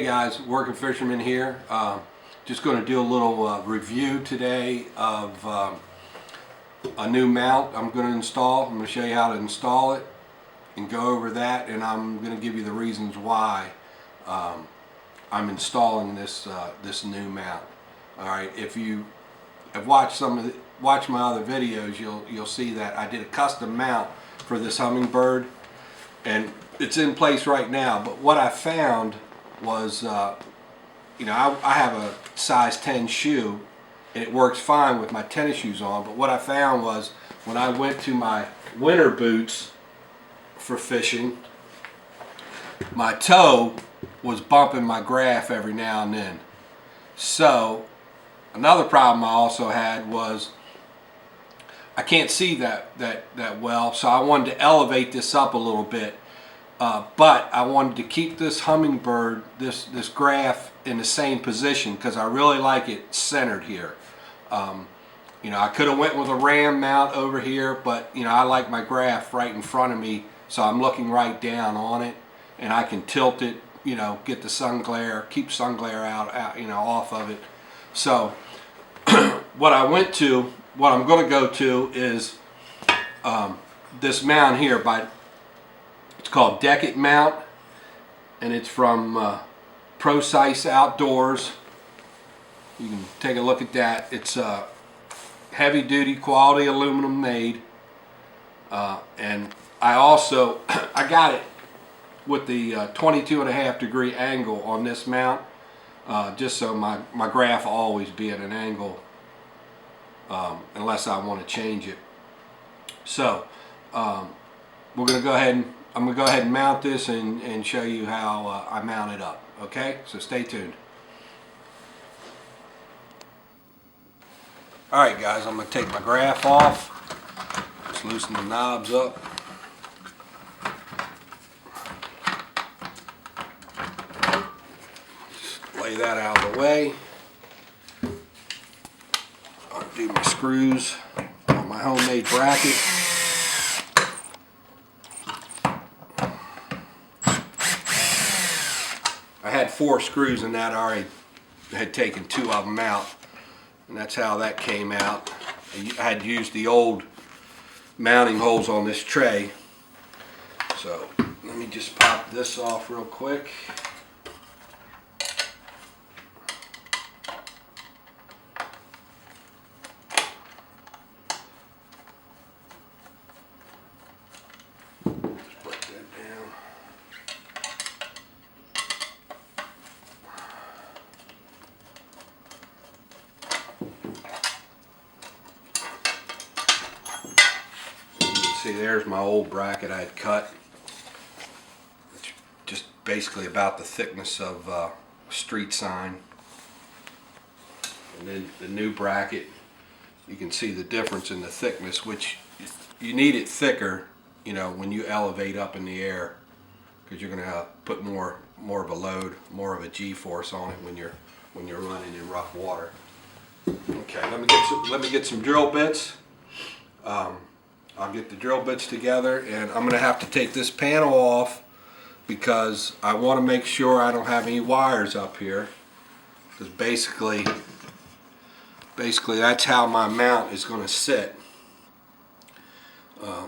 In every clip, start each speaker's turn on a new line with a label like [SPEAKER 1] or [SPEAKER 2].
[SPEAKER 1] guys, Working Fisherman here. Just going to do a little review today of a new mount I'm going to install. I'm going to show you how to install it and go over that, and I'm going to give you the reasons why I'm installing this this new mount. All right, if you have watched watched my other videos, you'll see that I did a custom mount for this hummingbird, and it's in place right now. But what I found was, you know, I have a size 10 shoe and it works fine with my tennis shoes on. But what I found was when I went to my winter boots for fishing, my toe was bumping my graph every now and then. So another problem I also had was I can't see that well, so I wanted to elevate this up a little bit. But I wanted to keep this hummingbird, this graph in the same position because I really like it centered here. You know, I could have went with a ram mount over here, but you know, I like my graph right in front of me, so I'm looking right down on it, and I can tilt it, you know, get the sun glare, keep sun glare out, you know, off of it. So what I'm going to go to is this mount here it's called Dek-It Mount, and it's from Precise Outdoors. You can take a look at that. It's heavy duty quality aluminum made, and I also I got it with the 22.5 degree angle on this mount, just so my graph will always be at an angle unless I want to change it. So we're going to go ahead and I'm going to go ahead and mount this and show you how I mount it up. Okay, so stay tuned. Alright guys, I'm going to take my graph off. Just loosen the knobs up. Just lay that out of the way. I'll do my screws on my homemade bracket. I had 4 screws in that. I already had taken 2 of them out, and that's how that came out. I had used the old mounting holes on this tray. So let me just pop this off real quick. Just put that down. See, there's my old bracket I had cut. It's just basically about the thickness of a street sign. And then the new bracket, you can see the difference in the thickness, which you need it thicker, you know, when you elevate up in the air, because you're going to put more of a load, more of a G-force on it when you're running in rough water. Okay, let me get some drill bits. I'll get the drill bits together, and I'm going to have to take this panel off because I want to make sure I don't have any wires up here, because basically that's how my mount is going to sit.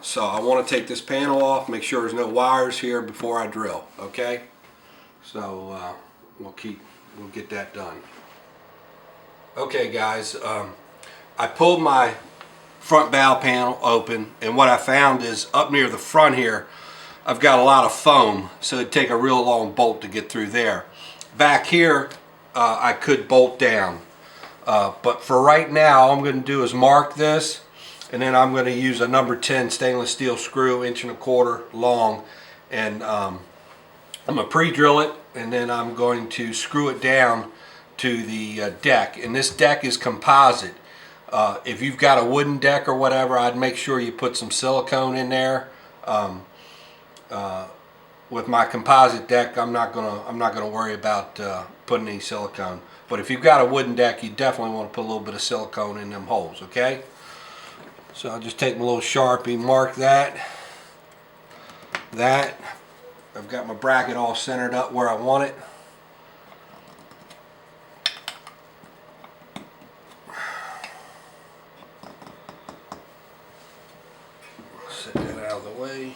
[SPEAKER 1] So I want to take this panel off, make sure there's no wires here before I drill. Okay, so we'll get that done. Okay guys, I pulled my front bow panel open, and what I found is up near the front here I've got a lot of foam, so it'd take a real long bolt to get through there. Back here I could bolt down, but for right now all I'm going to do is mark this, and then I'm going to use a number 10 stainless steel screw, 1.25 inches long, and I'm going to pre-drill it, and then I'm going to screw it down to the deck. And this deck is composite. If you've got a wooden deck or whatever, I'd make sure you put some silicone in there. With my composite deck, I'm not gonna worry about putting any silicone. But if you've got a wooden deck, you definitely want to put a little bit of silicone in them holes. Okay. So I'll just take my little Sharpie, mark that. I've got my bracket all centered up where I want it. of the way.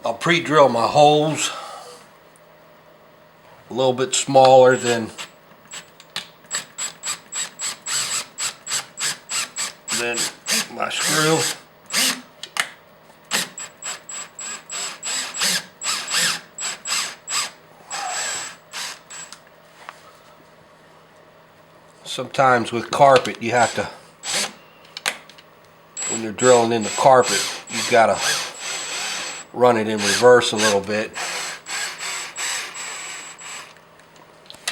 [SPEAKER 1] I'll pre-drill my holes a little bit smaller than my screw. Sometimes with carpet you have to, when you're drilling in the carpet, you've got to run it in reverse a little bit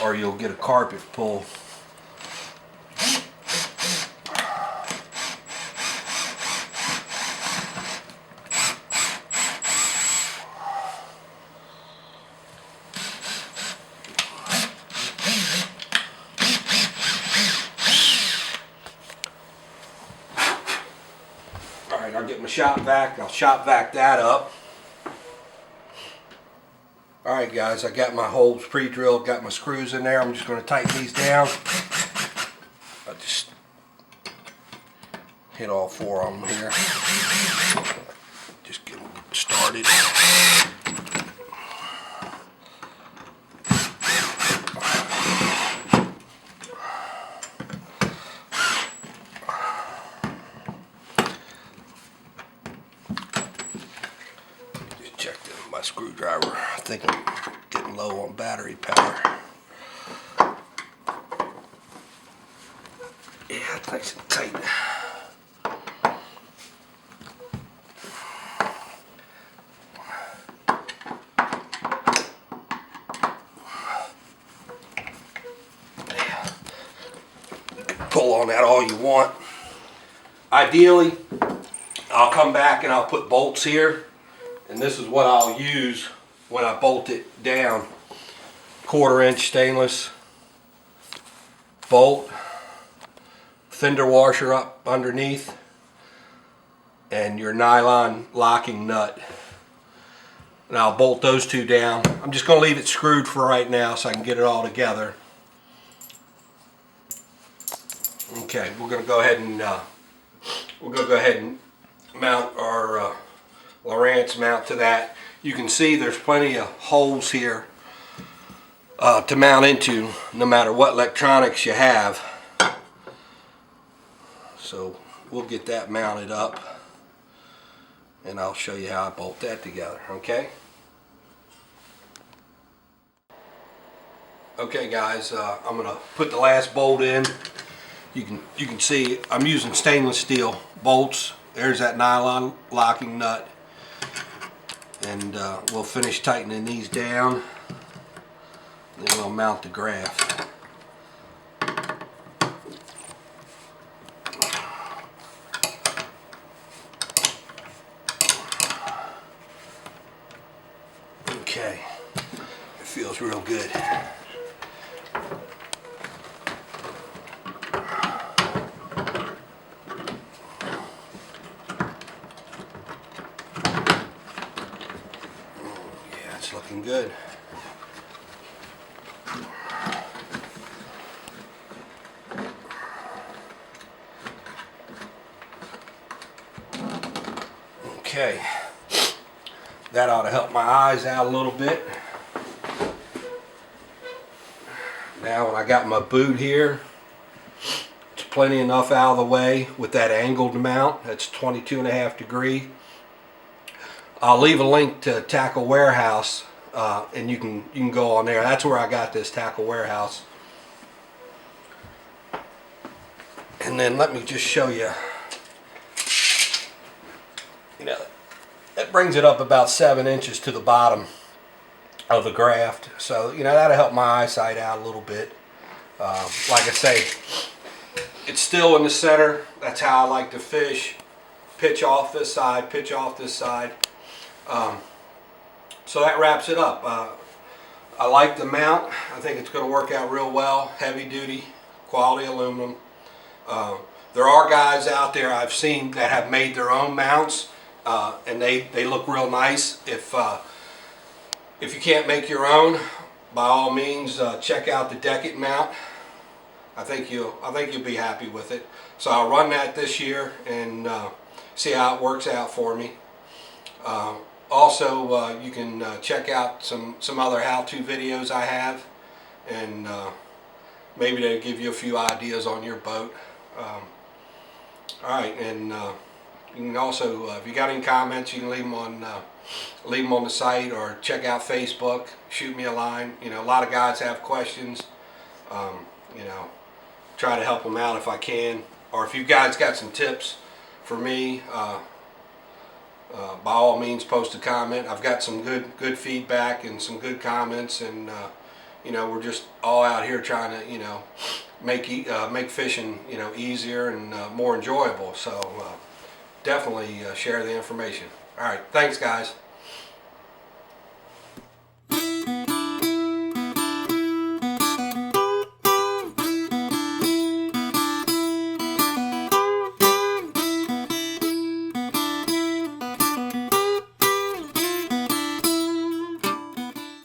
[SPEAKER 1] or you'll get a carpet pull. Alright, I'll get my shop vac, I'll shop vac that up. Alright guys, I got my holes pre-drilled, got my screws in there. I'm just going to tighten these down. I just hit all 4 of them here. Just get them started. Just check my screwdriver. I think I'm getting low on battery power. Yeah, it's nice and tight. You can pull on that all you want. Ideally, I'll come back and I'll put bolts here, and this is what I'll use when I bolt it down. 1/4 inch stainless bolt, fender washer up underneath, and your nylon locking nut. And I'll bolt those 2 down. I'm just going to leave it screwed for right now so I can get it all together. Okay, we're going to go ahead and mount our Lowrance mount to that. You can see there's plenty of holes here to mount into no matter what electronics you have. So we'll get that mounted up and I'll show you how I bolt that together, okay? Okay guys, I'm gonna put the last bolt in. You can see I'm using stainless steel bolts. There's that nylon locking nut. And we'll finish tightening these down, then we'll mount the graft. Okay, it feels real good. It's looking good. Okay, that ought to help my eyes out a little bit. Now when I got my boot here, it's plenty enough out of the way with that angled mount. That's 22.5 degree. I'll leave a link to Tackle Warehouse, and you can go on there. That's where I got this, Tackle Warehouse. And then let me just show you. You know, that brings it up about 7 inches to the bottom of the graft. So you know that'll help my eyesight out a little bit. Like I say, it's still in the center. That's how I like to fish. Pitch off this side, pitch off this side. So that wraps it up. I like the mount. I think it's going to work out real well. Heavy duty, quality aluminum. There are guys out there I've seen that have made their own mounts, and they look real nice. If you can't make your own, by all means check out the Dek-It Mount. I think you'll be happy with it. So I'll run that this year and see how it works out for me. Also, you can check out some other how-to videos I have, and maybe they'll give you a few ideas on your boat. Alright, and you can also, if you got any comments, you can leave them on the site, or check out Facebook. Shoot me a line. You know, a lot of guys have questions. You know, try to help them out if I can. Or if you guys got some tips for me, by all means, post a comment. I've got some good feedback and some good comments, and you know, we're just all out here trying to, you know, make fishing, you know, easier and more enjoyable. So definitely share the information. All right, thanks guys.